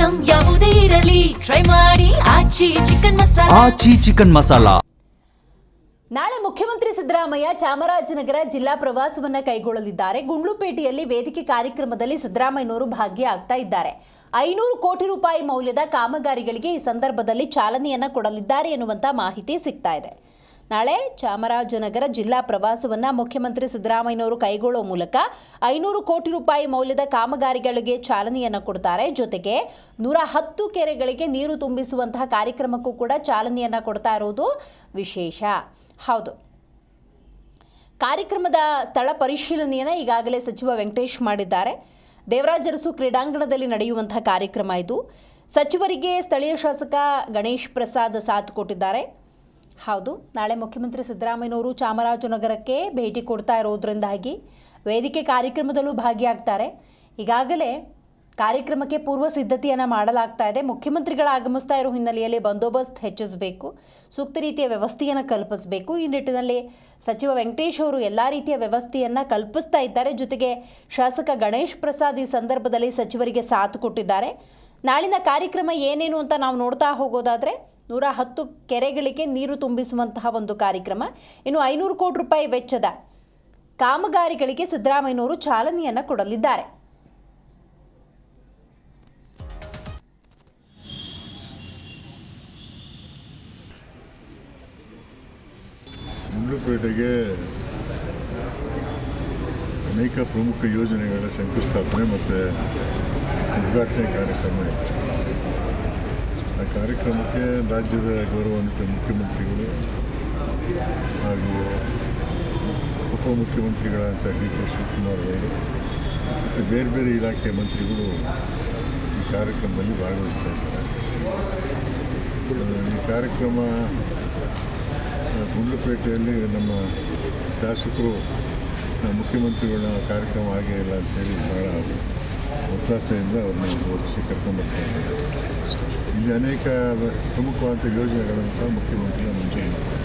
Item ಯಾವುದೇ ಇರಲಿ try ಮಾಡಿ ಆಚಿ ಚಿಕನ್ ಮಸಾಲಾ. ನಾಳೆ ಮುಖ್ಯಮಂತ್ರಿ ಸಿದ್ದರಾಮಯ್ಯ ಚಾಮರಾಜನಗರ ಜಿಲ್ಲಾ ಪ್ರವಾಸವನ್ನ ಕೈಗೊಳ್ಳಲಿದ್ದಾರೆ. ಗುಂಡ್ಲುಪೇಟೆಯಲ್ಲಿ ವೇದಿಕೆ ಕಾರ್ಯಕ್ರಮದಲ್ಲಿ ಸಿದ್ದರಾಮಯ್ಯನವರು ಭಾಗಿಯಾಗ್ತಾ ಇದ್ದಾರೆ. 500 ಕೋಟಿ ರೂಪಾಯಿ ಮೌಲ್ಯದ ಕಾಮಗಾರಿಗಳಿಗೆ ಈ ಸಂದರ್ಭದಲ್ಲಿ ಚಾಲನೆಯನ್ನ ಕೊಡಲಿದ್ದಾರೆ ಎನ್ನುವಂತ ಮಾಹಿತಿ ಸಿಗ್ತಾ ಇದೆ. ನಾಳೆ ಚಾಮರಾಜನಗರ ಜಿಲ್ಲಾ ಪ್ರವಾಸವನ್ನ ಮುಖ್ಯಮಂತ್ರಿ ಸಿದ್ದರಾಮಯ್ಯನವರು ಕೈಗೊಳ್ಳುವ ಮೂಲಕ 500 ಕೋಟಿ ರೂಪಾಯಿ ಮೌಲ್ಯದ ಕಾಮಗಾರಿಗಳಿಗೆ ಚಾಲನೆಯನ್ನ ಕೊಡ್ತಾರೆ. ಜೊತೆಗೆ 110 ಕೆರೆಗಳಿಗೆ ನೀರು ತುಂಬಿಸುವಂತಹ ಕಾರ್ಯಕ್ರಮಕ್ಕೂ ಕೂಡ ಚಾಲನೆಯನ್ನ ಕೊಡ್ತಾ ಇರುವುದು ವಿಶೇಷ. ಹೌದು, ಕಾರ್ಯಕ್ರಮದ ಸ್ಥಳ ಪರಿಶೀಲನೆಯನ್ನು ಈಗಾಗಲೇ ಸಚಿವ ವೆಂಕಟೇಶ್ ಮಾಡಿದ್ದಾರೆ. ದೇವರಾಜ ಅರಸು ಕ್ರೀಡಾಂಗಣದಲ್ಲಿ ನಡೆಯುವಂತಹ ಕಾರ್ಯಕ್ರಮ ಇದು. ಸಚಿವರಿಗೆ ಸ್ಥಳೀಯ ಶಾಸಕ ಗಣೇಶ್ ಪ್ರಸಾದ್ ಸಾಥ್ ಕೊಟ್ಟಿದ್ದಾರೆ. ಹೌದು, ನಾಳೆ ಮುಖ್ಯಮಂತ್ರಿ ಸಿದ್ದರಾಮಯ್ಯನವರು ಚಾಮರಾಜನಗರಕ್ಕೆ ಭೇಟಿ ಕೊಡ್ತಾ ಇರೋದ್ರಿಂದಾಗಿ ವೇದಿಕೆ ಕಾರ್ಯಕ್ರಮದಲ್ಲೂ ಭಾಗಿಯಾಗ್ತಾರೆ. ಈಗಾಗಲೇ ಕಾರ್ಯಕ್ರಮಕ್ಕೆ ಪೂರ್ವ ಸಿದ್ಧತೆಯನ್ನು ಮಾಡಲಾಗ್ತಾ ಇದೆ. ಮುಖ್ಯಮಂತ್ರಿಗಳು ಆಗಮಿಸ್ತಾ ಇರೋ ಹಿನ್ನೆಲೆಯಲ್ಲಿ ಬಂದೋಬಸ್ತ್ ಹೆಚ್ಚಿಸಬೇಕು, ಸೂಕ್ತ ರೀತಿಯ ವ್ಯವಸ್ಥೆಯನ್ನು ಕಲ್ಪಿಸಬೇಕು. ಈ ನಿಟ್ಟಿನಲ್ಲಿ ಸಚಿವ ವೆಂಕಟೇಶ್ ಅವರು ಎಲ್ಲ ರೀತಿಯ ವ್ಯವಸ್ಥೆಯನ್ನು ಕಲ್ಪಿಸ್ತಾ ಇದ್ದಾರೆ. ಜೊತೆಗೆ ಶಾಸಕ ಗಣೇಶ್ ಪ್ರಸಾದ್ ಈ ಸಂದರ್ಭದಲ್ಲಿ ಸಚಿವರಿಗೆ ಸಾಥ್ ಕೊಟ್ಟಿದ್ದಾರೆ. ನಾಳಿನ ಕಾರ್ಯಕ್ರಮ ಏನೇನು ಅಂತ ನಾವು ನೋಡ್ತಾ ಹೋಗೋದಾದರೆ 110 ಕೆರೆಗಳಿಗೆ ನೀರು ತುಂಬಿಸುವಂತಹ ಒಂದು ಕಾರ್ಯಕ್ರಮ, ಇನ್ನು 500 ಕೋಟಿ ರೂಪಾಯಿ ವೆಚ್ಚದ ಕಾಮಗಾರಿಗಳಿಗೆ ಸಿದ್ದರಾಮಯ್ಯನವರು ಚಾಲನೆಯನ್ನು ಕೊಡಲಿದ್ದಾರೆ. ಗುಂಡ್ಲುಪೇಟೆಗೆ ಅನೇಕ ಪ್ರಮುಖ ಯೋಜನೆಗಳ ಶಂಕುಸ್ಥಾಪನೆ ಮತ್ತು ಉದ್ಘಾಟನೆ ಕಾರ್ಯಕ್ರಮ ಇದೆ. ಆ ಕಾರ್ಯಕ್ರಮಕ್ಕೆ ರಾಜ್ಯದ ಗೌರವಾನ್ವಿತ ಮುಖ್ಯಮಂತ್ರಿಗಳು ಹಾಗೂ ಉಪಮುಖ್ಯಮಂತ್ರಿಗಳಾದಂಥ ಡಿ ಕೆ ಶಿವಕುಮಾರ್ ಅವರು ಮತ್ತು ಬೇರೆ ಬೇರೆ ಇಲಾಖೆಯ ಮಂತ್ರಿಗಳು ಈ ಕಾರ್ಯಕ್ರಮದಲ್ಲಿ ಭಾಗವಹಿಸ್ತಾ ಇದ್ದಾರೆ. ಈ ಕಾರ್ಯಕ್ರಮ ಗುಂಡ್ಲುಪೇಟೆಯಲ್ಲಿ ನಮ್ಮ ಶಾಸಕರು ಮುಖ್ಯಮಂತ್ರಿಗಳ ಕಾರ್ಯಕ್ರಮ ಆಗೇ ಇಲ್ಲ ಅಂಥೇಳಿ ಭಾಳ ಒತ್ತಾಸೆಯಿಂದ ಅವ್ರನ್ನ ಓದಿಸಿ ಕರ್ಕೊಂಡ್ಬರ್ತಾ ಇದ್ದಾರೆ. ಇಲ್ಲಿ ಅನೇಕ ಪ್ರಮುಖವಾದ ಯೋಜನೆಗಳನ್ನು ಸಹ ಮುಖ್ಯಮಂತ್ರಿಗಳ ಮಂಜೂರು